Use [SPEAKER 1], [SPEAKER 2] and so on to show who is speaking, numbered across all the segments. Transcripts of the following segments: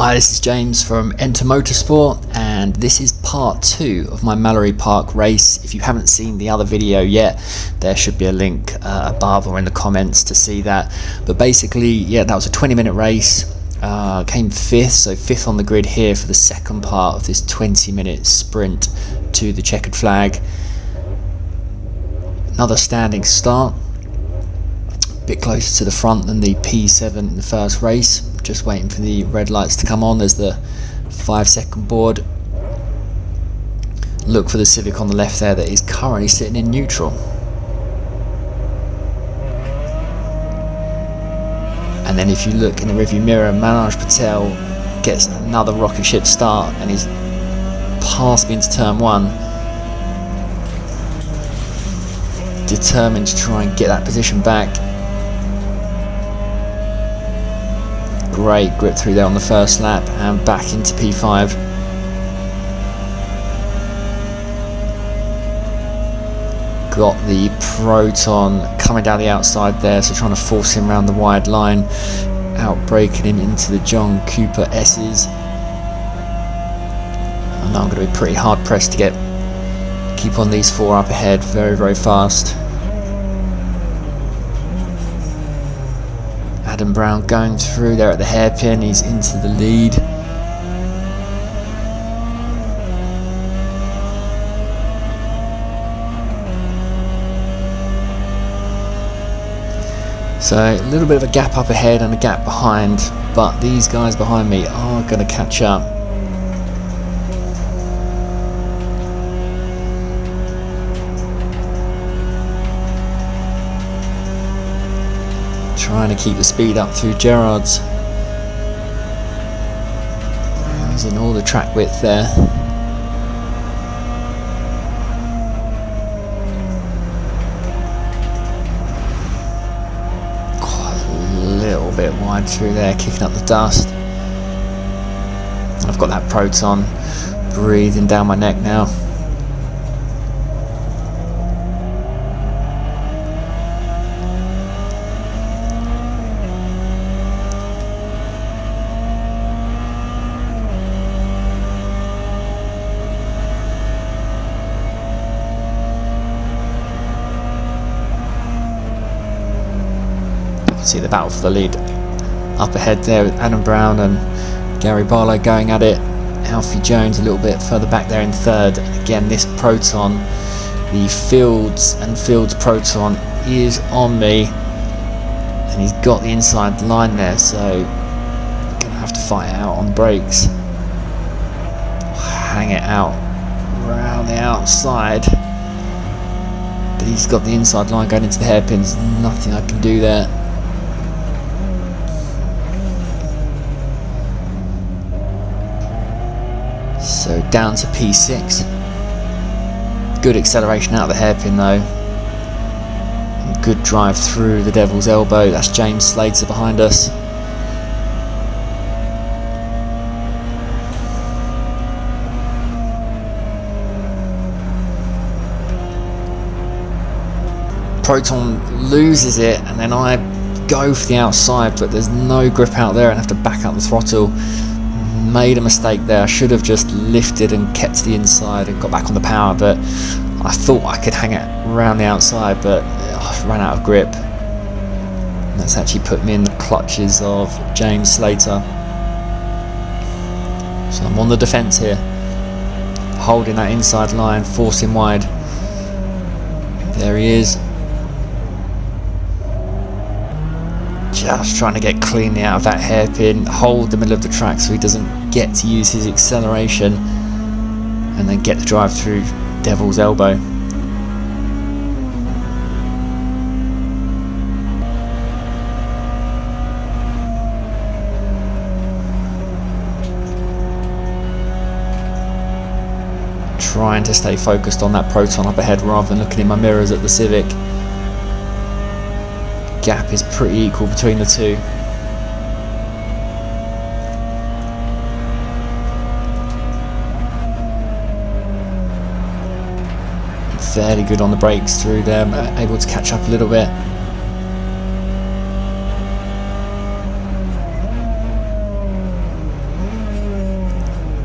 [SPEAKER 1] Hi, this is James from Enter Motorsport, and this is part 2 of my Mallory Park race. If you haven't seen the other video yet, there should be a link above or in the comments to see that. But basically, yeah, that was a 20-minute race. Came 5th, so 5th on the grid here for the second part of this 20-minute sprint to the checkered flag. Another standing start, a bit closer to the front than the P7 in the first race. Just waiting for the red lights to come on. There's the 5-second board. Look for the Civic on the left there that is currently sitting in neutral. And then if you look in the rearview mirror, Manoj Patel gets another rocket ship start and he's passed me into turn 1. Determined to try and get that position back. Great grip through there on the first lap and back into P5. Got the Proton coming down the outside there, so trying to force him around the wide line, out braking him into the John Cooper S's. I know I'm going to be pretty hard pressed to keep on these 4 up ahead very, very fast. Adam Brown going through there at the hairpin, he's into the lead. So a little bit of a gap up ahead and a gap behind, but these guys behind me are going to catch up. Trying to keep the speed up through Gerrard's. He's in all the track width there. Quite a little bit wide through there, kicking up the dust. I've got that Proton breathing down my neck now. See the battle for the lead up ahead there with Adam Brown and Gary Barlow going at it. Alfie Jones a little bit further back there in 3rd. And again, this Proton, the Fields and Fields Proton is on me, and he's got the inside line there, so gonna have to fight it out on brakes. Hang it out around the outside, but he's got the inside line going into the hairpins. Nothing I can do there. So down to P6. Good acceleration out of the hairpin though. And good drive through the Devil's Elbow. That's James Slater behind us. Proton loses it and then I go for the outside, but there's no grip out there and have to back up the throttle. Made a mistake there. I should have just lifted and kept to the inside and got back on the power, but I thought I could hang it around the outside, but I ran out of grip. And that's actually put me in the clutches of James Slater. So I'm on the defence here, holding that inside line, forcing wide. There he is. Just trying to get cleanly out of that hairpin, hold the middle of the track so he doesn't get to use his acceleration, and then get the drive through Devil's Elbow. Trying to stay focused on that Proton up ahead rather than looking in my mirrors at the Civic. Gap is pretty equal between the two. Fairly good on the brakes through there, able to catch up a little bit.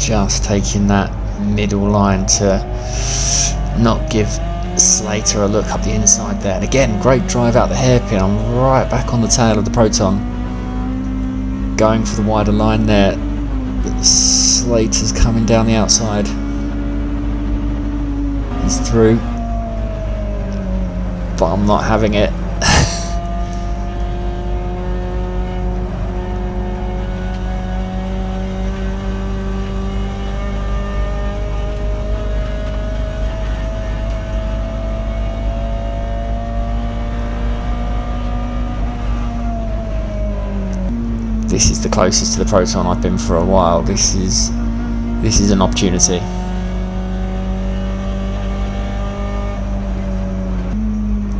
[SPEAKER 1] just taking that middle line to not give Slater a look up the inside there. And again, great drive out the hairpin. I'm right back on the tail of the Proton, going for the wider line there. But Slater's coming down the outside. He's through, but I'm not having it. This is the closest to the Proton I've been for a while. This is an opportunity.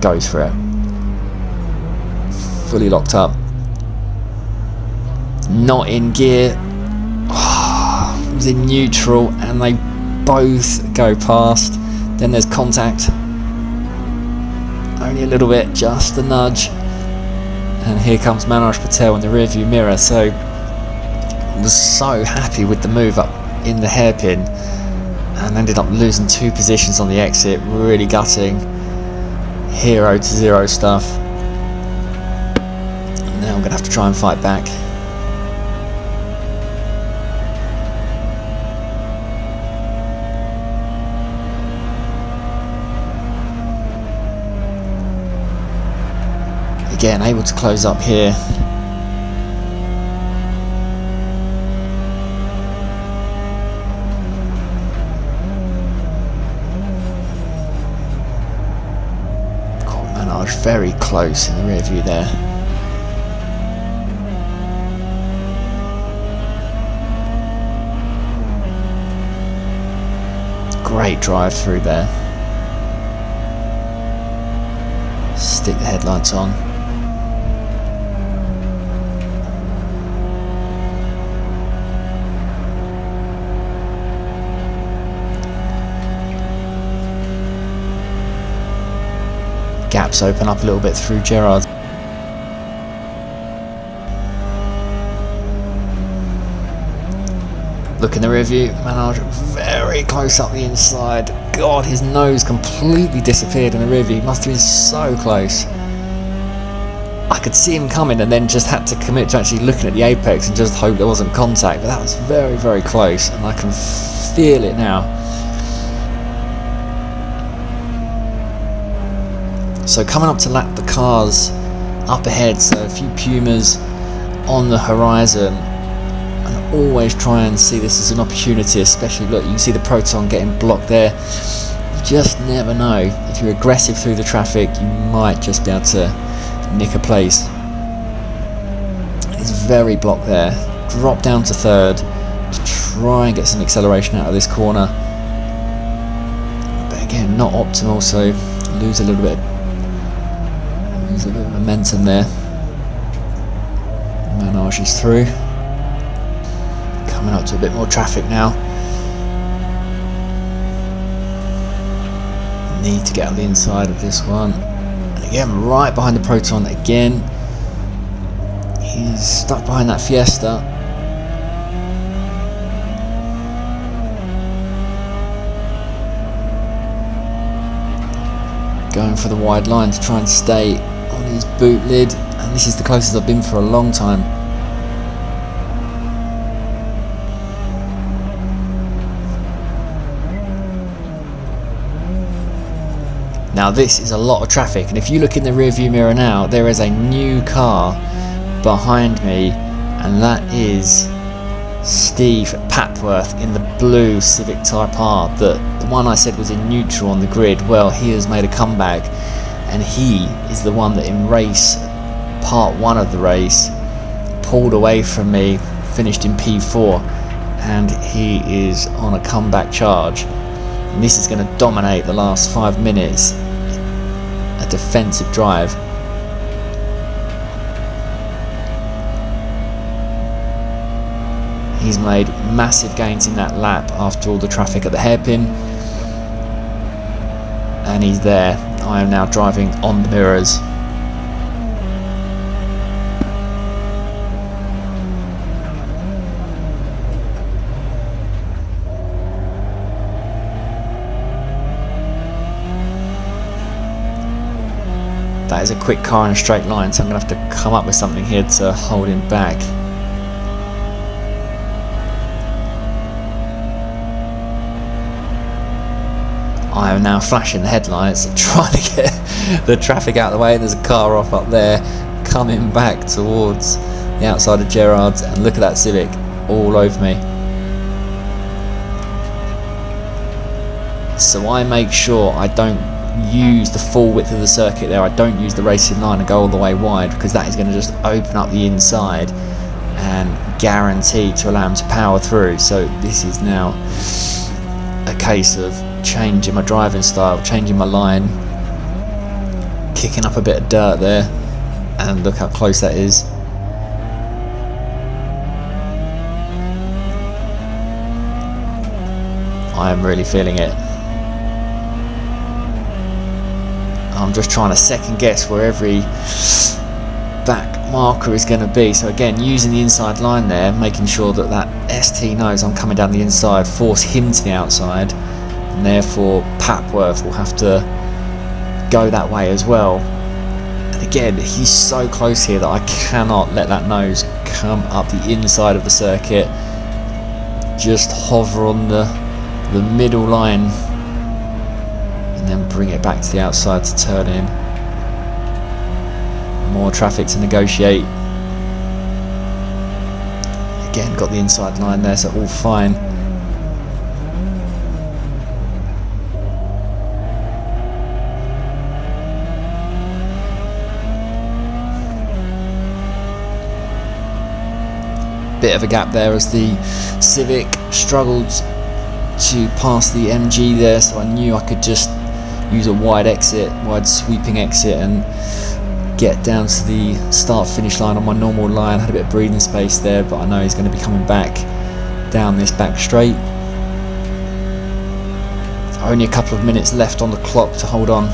[SPEAKER 1] Goes for it. Fully locked up. Not in gear. Oh, it was in neutral and they both go past. Then there's contact. Only a little bit, just a nudge. And here comes Manoj Patel in the rearview mirror. So I was so happy with the move up in the hairpin and ended up losing 2 positions on the exit. Really gutting. 0 to 0 stuff. And now I'm going to have to try and fight back. Again, able to close up here. Manoj very close in the rear view there. Great drive through there. Stick the headlights on. Gaps open up a little bit through Gerard. Look in the rear view, Manoj very close up the inside. God, his nose completely disappeared in the rear view. He must have been so close. I could see him coming and then just had to commit to actually looking at the apex and just hope there wasn't contact. But that was very, very close and I can feel it now. So coming up to lap the cars up ahead, so a few Pumas on the horizon, and always try and see this as an opportunity, especially look, you can see the Proton getting blocked there. You just never know. If you're aggressive through the traffic, you might just be able to nick a place. It's very blocked there. Drop down to third to try and get some acceleration out of this corner. But again, not optimal, so lose a little bit of momentum there. Manoj is through. Coming up to a bit more traffic now. Need to get on the inside of this one. And again, right behind the Proton again. He's stuck behind that Fiesta. Going for the wide line to try and stay on his boot lid, and this is the closest I've been for a long time. Now this is a lot of traffic, and if you look in the rear view mirror now, there is a new car behind me, and that is Steve Papworth in the blue Civic Type R. The one I said was in neutral on the grid. Well, he has made a comeback, and he is the one that in race part 1 of the race pulled away from me, finished in P4, and he is on a comeback charge. And this is going to dominate the last 5 minutes. A defensive drive. He's made massive gains in that lap after all the traffic at the hairpin, and he's there. I am now driving on the mirrors. that is a quick car in a straight line, so I'm going to have to come up with something here to hold him back. I am now flashing the headlights, trying to get the traffic out of the way, and there's a car off up there coming back towards the outside of Gerrard's, and look at that Civic all over me. So I make sure I don't use the full width of the circuit there. I don't use the racing line and go all the way wide, because that is going to just open up the inside and guarantee to allow him to power through. So this is now a case of changing my driving style, changing my line, kicking up a bit of dirt there, and look how close that is. I am really feeling it. I'm just trying to second guess where every back marker is going to be. So again, using the inside line there, making sure that that ST knows I'm coming down the inside, force him to the outside, and therefore Papworth will have to go that way as well. And again, he's so close here that I cannot let that nose come up the inside of the circuit. Just hover on the middle line and then bring it back to the outside to turn in. More traffic to negotiate. Again, got the inside line there, so all fine. Bit of a gap there as the Civic struggled to pass the MG there, so I knew I could just use a wide sweeping exit and get down to the start finish line on my normal line. Had a bit of breathing space there, but I know he's going to be coming back down this back straight. Only a couple of minutes left on the clock to hold on.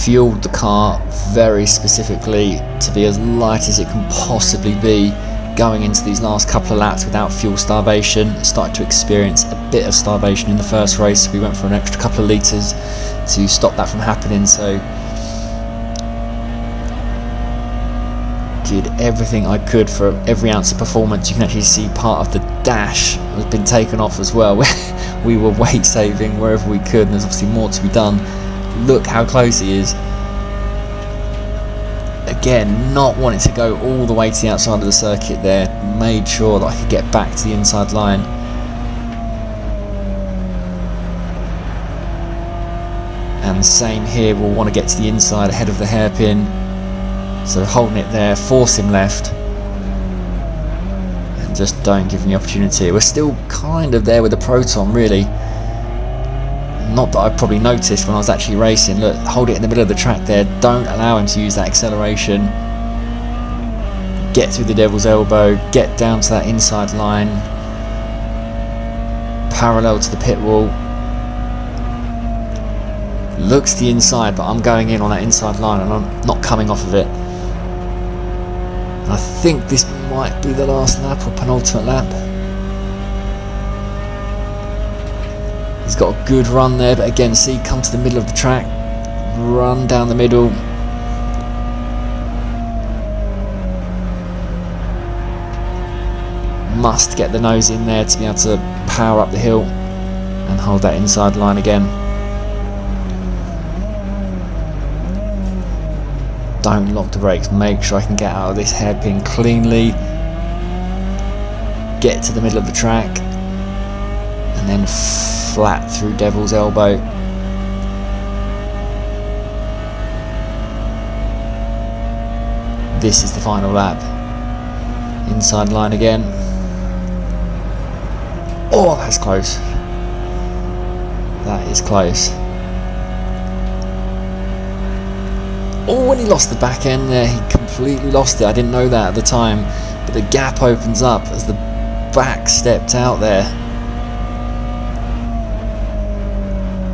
[SPEAKER 1] Fueled the car very specifically to be as light as it can possibly be going into these last couple of laps without fuel starvation. Started to experience a bit of starvation in the first race. We went for an extra couple of litres to stop that from happening, so did everything I could for every ounce of performance. You can actually see part of the dash has been taken off as well. We were weight saving wherever we could, and there's obviously more to be done. Look how close he is. Again, not wanting to go all the way to the outside of the circuit there, made sure that I could get back to the inside line. And same here, we'll want to get to the inside ahead of the hairpin. So holding it there, force him left, and just don't give him the opportunity. We're still kind of there with the Proton, really. Not that I probably noticed when I was actually racing. Look, hold it in the middle of the track there, don't allow him to use that acceleration. Get through the devil's elbow, get down to that inside line, parallel to the pit wall. Looks the inside, but I'm going in on that inside line and I'm not coming off of it. And I think this might be the last lap or penultimate lap. He's got a good run there, but again, see, come to the middle of the track, run down the middle. Must get the nose in there to be able to power up the hill and hold that inside line again. Don't lock the brakes, make sure I can get out of this hairpin cleanly. Get to the middle of the track and then flat through Devil's Elbow. This is the final lap. Inside line again. Oh, that's close. That is close. Oh, when he lost the back end there, he completely lost it. I didn't know that at the time, but the gap opens up as the back stepped out there.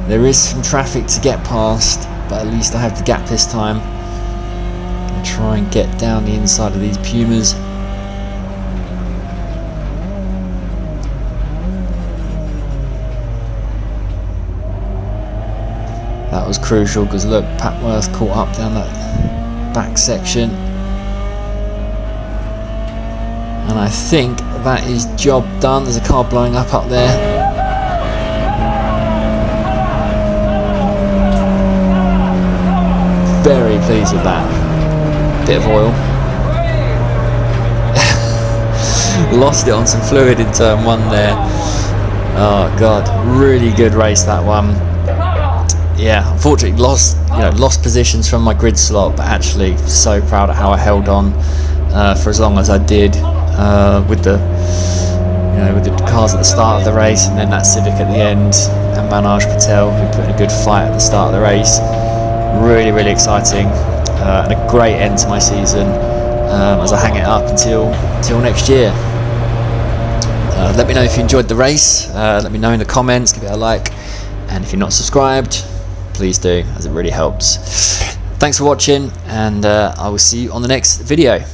[SPEAKER 1] There is some traffic to get past, but at least I have the gap this time. Gonna try and get down the inside of these Pumas. That was crucial because look, Papworth caught up down that back section. And I think that is job done. There's a car blowing up there. Very pleased with that. Bit of oil. Lost it on some fluid in turn 1 there. Oh god, really good race that one. Yeah, unfortunately lost positions from my grid slot, but actually so proud of how I held on for as long as I did with the cars at the start of the race, and then that Civic at the end, and Manoj Patel, who put in a good fight at the start of the race. Really, really exciting, and a great end to my season as I hang it up until next year. Let me know if you enjoyed the race. Let me know in the comments. Give it a like, and if you're not subscribed, please do, as it really helps. Thanks for watching, and I will see you on the next video.